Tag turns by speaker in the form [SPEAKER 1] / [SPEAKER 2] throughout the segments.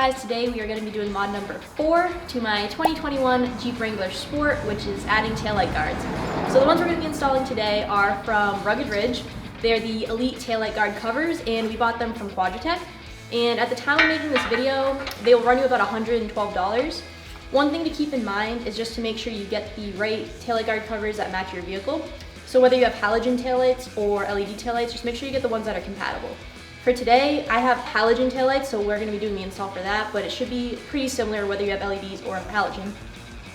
[SPEAKER 1] guys, today we are going to be doing mod number 4 to my 2021 Jeep Wrangler Sport, which is adding taillight guards. So the ones we're going to be installing today are from Rugged Ridge. They're the Elite Taillight Guard covers, and we bought them from Quadratech. And at the time of making this video, they will run you about $112. One thing to keep in mind is just to make sure you get the right taillight guard covers that match your vehicle. So whether you have halogen taillights or LED taillights, just make sure you get the ones that are compatible. For today, I have halogen taillights, so we're going to be doing the install for that, but it should be pretty similar whether you have LEDs or halogen.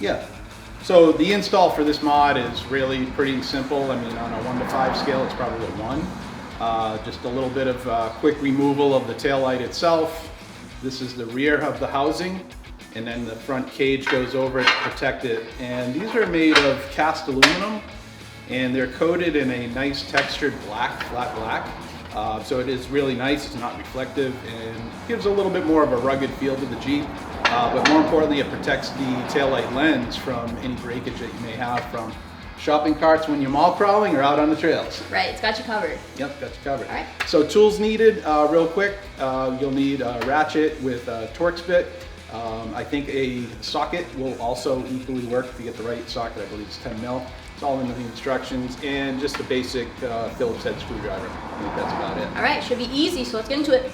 [SPEAKER 2] Yeah, so the install for this mod is really pretty simple. I mean, on a 1 to 5 scale, it's probably a 1. Just a little bit of quick removal of the taillight itself. This is the rear of the housing, and then the front cage goes over it to protect it. And these are made of cast aluminum, and they're coated in a nice textured black, flat black. So it is really nice, it's not reflective, and gives a little bit more of a rugged feel to the Jeep. But more importantly, it protects the taillight lens from any breakage that you may have from shopping carts when you're mall crawling or out on the trails.
[SPEAKER 1] Right, it's got you covered.
[SPEAKER 2] Yep, got you covered.
[SPEAKER 1] All right.
[SPEAKER 2] So tools needed, real quick, you'll need a ratchet with a Torx bit. I think a socket will also equally work to get the right socket. I believe it's 10 mil. It's all in the instructions, and just a basic Phillips head screwdriver. I think that's about it.
[SPEAKER 1] All right, should be easy, so let's get into it.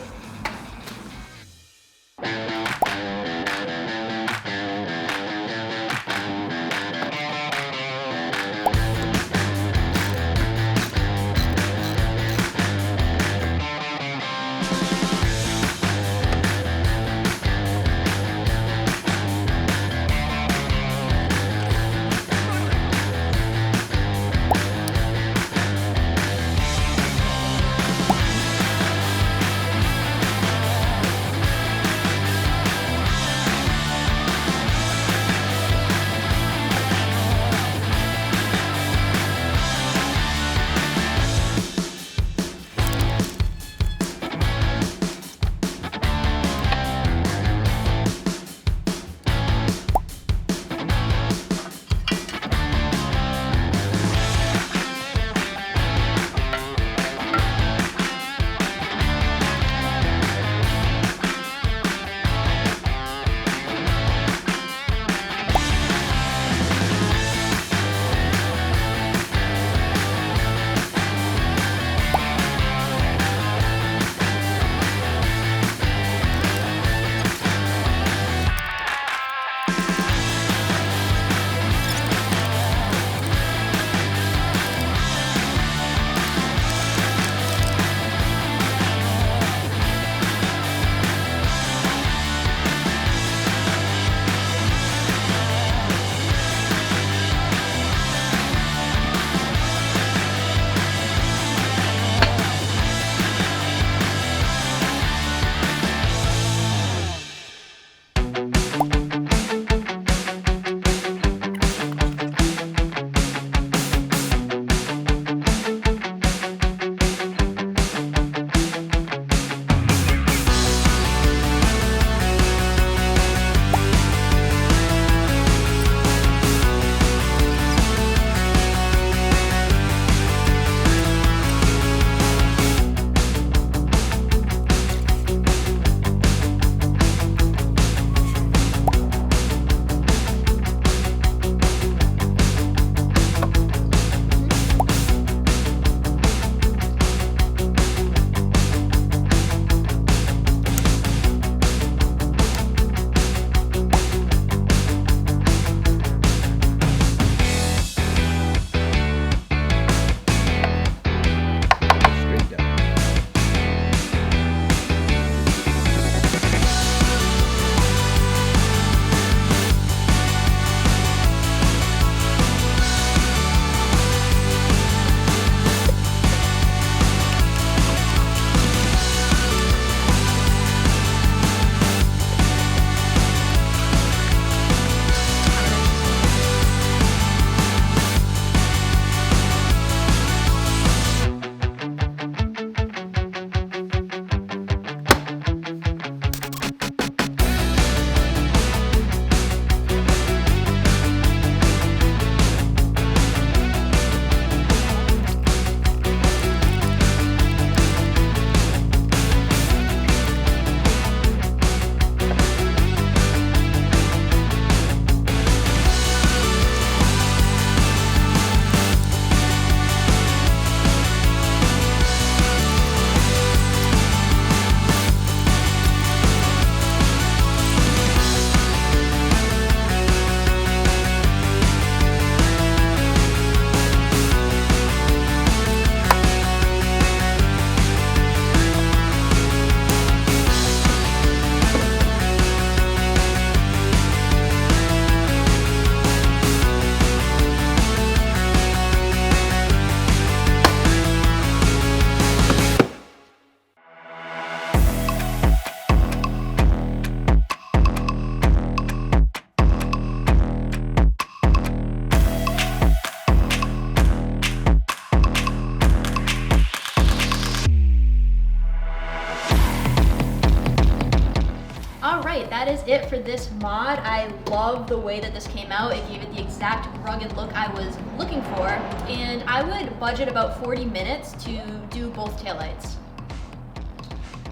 [SPEAKER 1] for this mod. I love the way that this came out. It gave it the exact rugged look I was looking for, and I would budget about 40 minutes to do both taillights.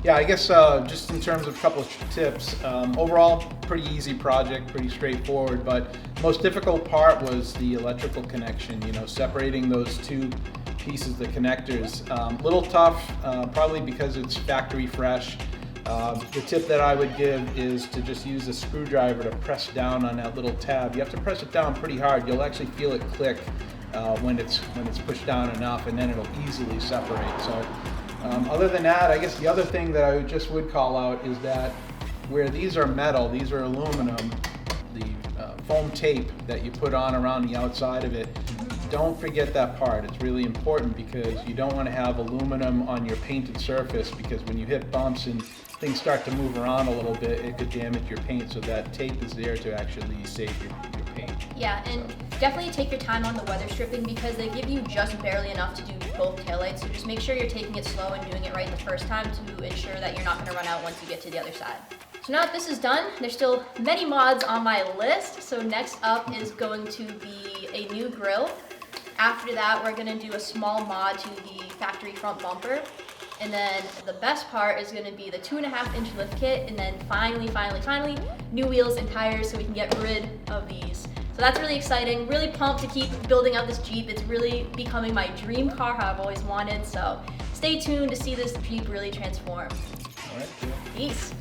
[SPEAKER 2] Yeah, I guess just in terms of a couple of tips, overall pretty easy project, pretty straightforward, but most difficult part was the electrical connection, separating those two pieces, the connectors. Little tough, probably because it's factory fresh. The tip that I would give is to just use a screwdriver to press down on that little tab. You have to press it down pretty hard. You'll actually feel it click when it's pushed down enough, and then it'll easily separate. So other than that, I guess the other thing that I just would call out is that where these are metal, these are aluminum, the foam tape that you put on around the outside of it, don't forget that part. It's really important because you don't want to have aluminum on your painted surface, because when you hit bumps and things start to move around a little bit, it could damage your paint. So that tape is there to actually save your paint.
[SPEAKER 1] Yeah, and definitely take your time on the weather stripping because they give you just barely enough to do both taillights. So just make sure you're taking it slow and doing it right the first time to ensure that you're not going to run out once you get to the other side. So now that this is done, there's still many mods on my list. So next up is going to be a new grille. After that, we're going to do a small mod to the factory front bumper. And then the best part is going to be the 2.5-inch lift kit, and then finally, new wheels and tires so we can get rid of these. So that's really exciting. Really pumped to keep building out this Jeep. It's really becoming my dream car, how I've always wanted. So stay tuned to see this Jeep really transform.
[SPEAKER 2] All right,
[SPEAKER 1] Peace.